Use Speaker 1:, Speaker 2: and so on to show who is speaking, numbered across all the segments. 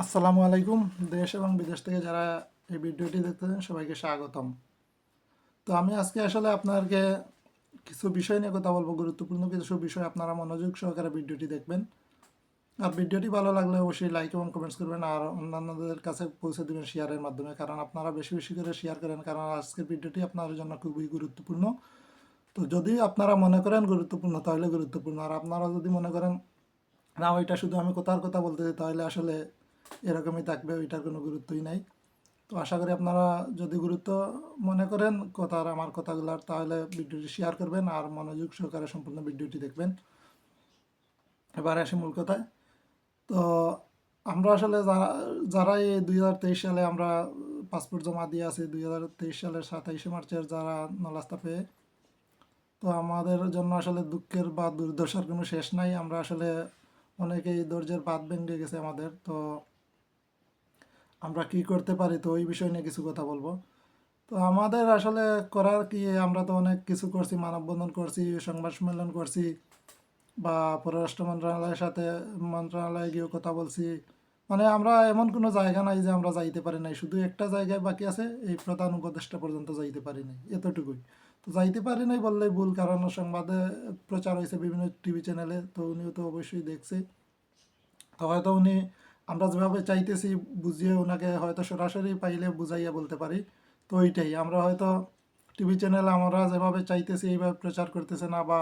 Speaker 1: আসসালামু আলাইকুম। দেশ এবং বিদেশ থেকে যারা এই ভিডিওটি দেখতেছেন সবাইকে স্বাগতম। তো আমি আজকে আসলে আপনাদেরকে কিছু বিষয় নিয়ে কথা বলবো, গুরুত্বপূর্ণ কিছু বিষয়। আপনারা মনোযোগ সহকারে ভিডিওটি দেখবেন। আর ভিডিওটি ভালো লাগলে অবশ্যই লাইক এবং কমেন্টস করবেন, আর অন্যান্যদের কাছে পৌঁছে দেবেন শেয়ারের মাধ্যমে, কারণ আপনারা বেশি বেশি করে শেয়ার করেন, কারণ আজকের ভিডিওটি আপনাদের জন্য খুবই গুরুত্বপূর্ণ। তো যদি আপনারা মনে করেন গুরুত্বপূর্ণ তাহলে গুরুত্বপূর্ণ, আর আপনারা যদি মনে করেন না ওইটা শুধু আমি কথার কথা বলতেছি, তাহলে আসলে এরকমই থাকবে, ওইটার কোনো গুরুত্বই নাই। তো আশা করি আপনারা যদি গুরুত্ব মনে করেন আমার কথাগুলার, তাহলে ভিডিওটি শেয়ার করবেন আর মনোযোগ সহকারে সম্পূর্ণ ভিডিওটি দেখবেন। এবার আসি মূল কথায়। তো আমরা আসলে যারা যারা এই 2023 সালে আমরা পাসপোর্ট জমা দিয়ে আছি, 2023 সালের 27শে মার্চের যারা নলাস্তা পেয়ে, তো আমাদের জন্য আসলে দুঃখের বা দুর্দশার কোনো শেষ নাই। আমরা আসলে অনেকেই ধৈর্যের বাঁধ ভেঙে গেছে আমাদের। তো আমরা কি করতে পারি, তো ওই বিষয় নিয়ে কিছু কথা বলবো। তো আমাদের আসলে করার কি, আমরা তো অনেক কিছু করছি, মানববন্ধন করছি, সংবাদ সম্মেলন করছি, বা পররাষ্ট্র মন্ত্রণালয়ে গিয়েও কথা বলছি। মানে আমরা এমন কোনো জায়গা নাই যে আমরা যাইতে পারি নাই, শুধু একটা জায়গায় বাকি আছে, এই প্রধান উপদেষ্টা পর্যন্ত যাইতে পারি নাই, এতটুকুই। তো যাইতে পারি নাই বললেই ভুল, কারণ সংবাদে প্রচার হয়েছে বিভিন্ন টিভি চ্যানেলে, তো উনিও তো অবশ্যই দেখছে। তো হয়তো উনি, আমরা যেভাবে চাইতেছি বুঝিয়ে ওনাকে হয়তো সরাসরি পাইলে বুঝাইয়া বলতে পারি। তো ওইটাই, আমরা হয়তো টিভি চ্যানেল আমরা যেভাবে চাইতেছি এইভাবে প্রচার করতেছে না, বা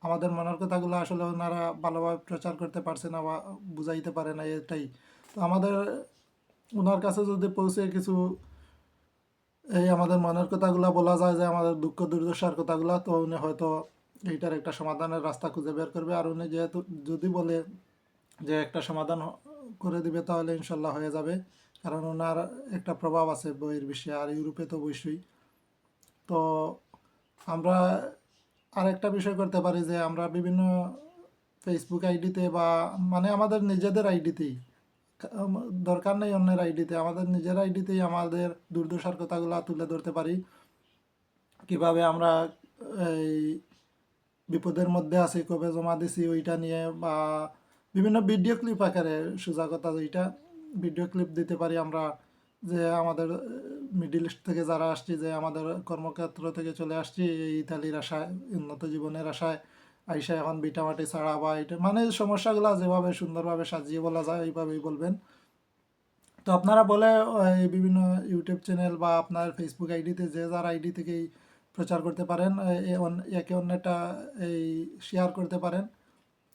Speaker 1: আমাদের মনের কথাগুলো আসলে ওনারা ভালোভাবে প্রচার করতে পারছে না বা বুঝাইতে পারে না, এটাই। তো আমাদের ওনার কাছে যদি পৌঁছে কিছু এই আমাদের মনের কথাগুলো বলা যায়, যে আমাদের দুঃখ দুর্দশার কথাগুলো, তো উনি হয়তো এইটার একটা সমাধানের রাস্তা খুঁজে বের করবে। আর উনি যেহেতু যদি বলে যে একটা সমাধান করে দিবে, তাহলে ইনশাল্লাহ হয়ে যাবে, কারণ ওনার একটা প্রভাব আছে বইয়ের বিষয়ে, আর ইউরোপে তো অবশ্যই। তো আমরা আরেকটা বিষয় করতে পারি, যে আমরা বিভিন্ন ফেসবুক আইডিতে বা মানে আমাদের নিজেদের আইডিতেই, দরকার নেই অন্যের আইডিতে, আমাদের নিজের আইডিতেই আমাদের দুর্দশার কথাগুলো তুলে ধরতে পারি। কিভাবে আমরা এই বিপদের মধ্যে আছি, কবে জমা দিছি ওইটা নিয়ে, বা বিভিন্ন ভিডিও ক্লিপ আকারে, সোজা কথা যেটা, ভিডিও ক্লিপ দিতে পারি আমরা। যে আমাদের মিডিল ইস্ট থেকে যারা আসছি, যে আমাদের কর্মক্ষেত্র থেকে চলে আসছি এই ইতালির আশায়, উন্নত জীবনের আশায়, আইসা এখন ভিটামাটি ছাড়া বা এটা মানে সমস্যাগুলো যেভাবে সুন্দরভাবে সাজিয়ে বলা যায় ওইভাবেই বলবেন। তো আপনারা বলে এই বিভিন্ন ইউটিউব চ্যানেল বা আপনার ফেসবুক আইডিতে, যে যার আইডি থেকেই প্রচার করতে পারেন, একে অন্যটা এই শেয়ার করতে পারেন,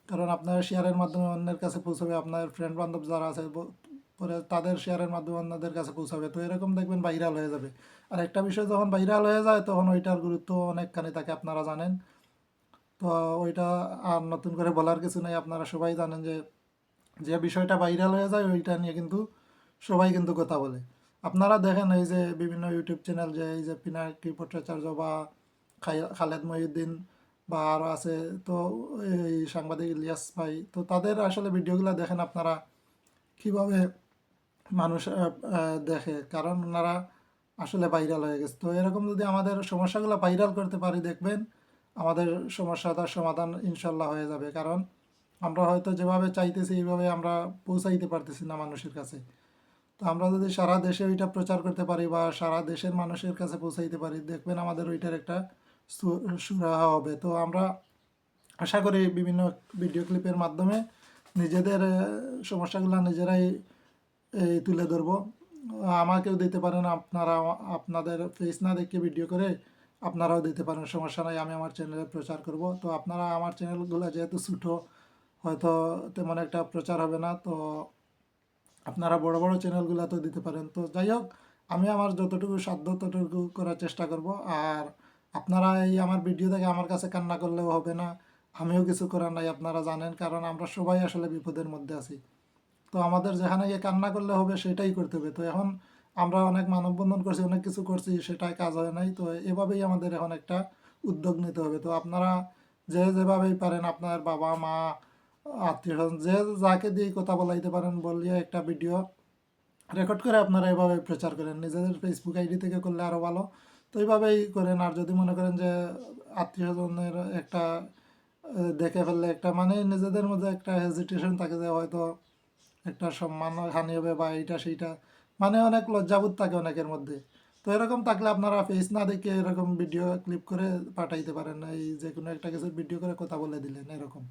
Speaker 1: কারণ আপনার শেয়ারের মাধ্যমে অন্যের কাছে পৌঁছাবে, আপনার ফ্রেন্ড বান্ধব যারা আছে পরে তাদের শেয়ারের মাধ্যমে অন্যদের কাছে পৌঁছাবে, তো এরকম দেখবেন ভাইরাল হয়ে যাবে। আর একটা বিষয় যখন ভাইরাল হয়ে যায়, তখন ওইটার গুরুত্ব অনেকখানি থাকে, আপনারা জানেন। তো ওইটা আর নতুন করে বলার কিছু নেই, আপনারা সবাই জানেন যে যে বিষয়টা ভাইরাল হয়ে যায় ওইটা নিয়ে কিন্তু সবাই কিন্তু কথা বলে। আপনারা দেখেন এই যে বিভিন্ন ইউটিউব চ্যানেল, যে এই যে পিনাকি ভট্টাচার্য বা খালেদ মহিউদ্দিন বা আরও আছে, তো এই সাংবাদিক ইলিয়াস ভাই, তো তাদের আসলে ভিডিওগুলো দেখেন আপনারা, কিভাবে মানুষ দেখে, কারণ ওনারা আসলে ভাইরাল হয়ে গেছে। তো এরকম যদি আমাদের সমস্যাগুলো ভাইরাল করতে পারি, দেখবেন আমাদের সমস্যাটার সমাধান ইনশাল্লাহ হয়ে যাবে, কারণ আমরা হয়তো যেভাবে চাইতেছি এইভাবে আমরা পৌঁছাইতে পারতেছি না মানুষের কাছে। তো আমরা যদি সারা দেশে ওইটা প্রচার করতে পারি বা সারা দেশের মানুষের কাছে পৌঁছাইতে পারি, দেখবেন আমাদের ওইটার একটা সুরাহা হবে। তো আমরা আশা করি বিভিন্ন ভিডিও ক্লিপের মাধ্যমে নিজেদের সমস্যাগুলো নিজেরাই এই তুলে ধরবো। আমাকেও দিতে পারেন আপনারা, আপনাদের ফেস না দেখে ভিডিও করে আপনারাও দিতে পারেন, সমস্যা নাই, আমি আমার চ্যানেলে প্রচার করব। তো আপনারা আমার চ্যানেলগুলো যেহেতু ছোটো, হয়তো তেমন একটা প্রচার হবে না, তো আপনারা বড় বড় চ্যানেলগুলো তো দিতে পারেন। তো যাই হোক, আমি আমার যতটুকু সাধ্য ততটুকু করার চেষ্টা করব। আর আপনারা এই আমার ভিডিও দেখে আমার কাছে কান্না করলেও হবে না, আমিও কিছু করার নাই, আপনারা জানেন, কারণ আমরা সবাই আসলে বিপদের মধ্যে আছি। তো আমাদের যেখানে গিয়ে কান্না করলে হবে সেটাই করতে হবে। তো এখন আমরা অনেক মানববন্ধন করছি, অনেক কিছু করছি, সেটাই কাজ হয় নাই। তো এভাবেই আমাদের এখন একটা উদ্যোগ নিতে হবে। তো আপনারা যে যেভাবেই পারেন, আপনার বাবা মা আত্মীয় স্বজন যে যাকে দিয়ে কথা বলাইতে পারেন, বলিয়ে একটা ভিডিও রেকর্ড করে আপনারা এভাবে প্রচার করেন, নিজেদের ফেসবুক আইডি থেকে করলে আরও ভালো। তো এইভাবেই করেন। আর যদি মনে করেন যে আত্মীয় স্বজনের একটা দেখে ফেললে একটা মানে নিজেদের মধ্যে একটা হেজিটেশন থাকে, যে হয়তো একটা সম্মান হানি হবে বা এইটা সেইটা, মানে অনেক লজ্জাবোধ থাকে অনেকের মধ্যে। তো এরকম থাকলে আপনারা ফেস না দেখে এরকম ভিডিও ক্লিপ করে পাঠাইতে পারেন, এই যে কোনো একটা কিছু ভিডিও করে কথা বলে দিলেন এরকম।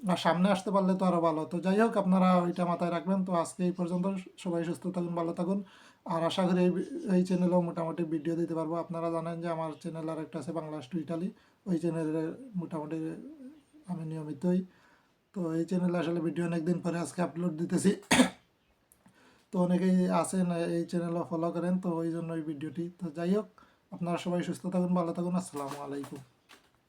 Speaker 1: আর সামনে আসতে পারলে তো আরও ভালো। তো যাই হোক, আপনারা ওইটা মাথায় রাখবেন। তো আজকে এই পর্যন্ত, সবাই সুস্থ থাকুন, ভালো থাকুন। আর আশা করি এই চ্যানেলেও মোটামুটি ভিডিও দিতে পারবো। আপনারা জানেন যে আমার চ্যানেল আর একটা আছে বাংলাদেশ টু ইটালি, ওই চ্যানেলে মোটামুটি আমি নিয়মিতই। তো এই চ্যানেলে আসলে ভিডিও অনেক দিন পরে আজকে আপলোড দিতেছি। তো অনেকেই আছেন এই চ্যানেলও ফলো করেন, তো ওই জন্য এই ভিডিওটি। তো যাই হোক, আপনারা সবাই সুস্থ থাকুন, ভালো থাকুন, আসসালামু আলাইকুম।